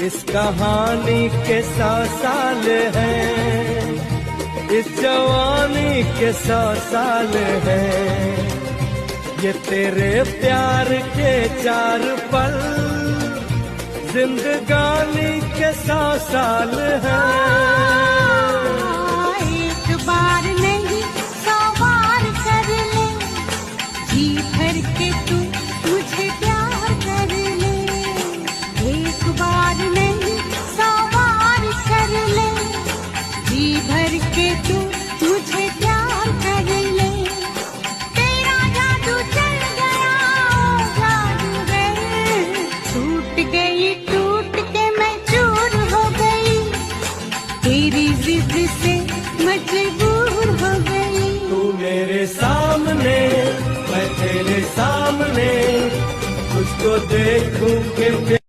इस कहानी के 100 साल हैं, इस जवानी के 100 साल हैं। ये तेरे प्यार के 4 पल जिंदगानी के 100 साल हैं। एक बार नहीं 100 बार कर ले, जी भर के तू मुझे प्यार कर ले। एक बार नहीं 100 बार कर ले, जी भर के तू मुझे प्यार कर ले। तेरा जादू चल गया ओ जादूगर, टूट के मैं चूर हो गई, तेरी जिद से मजबूर हो गई। तू मेरे सामने, मैं तेरे सामने, तुझको देखूं के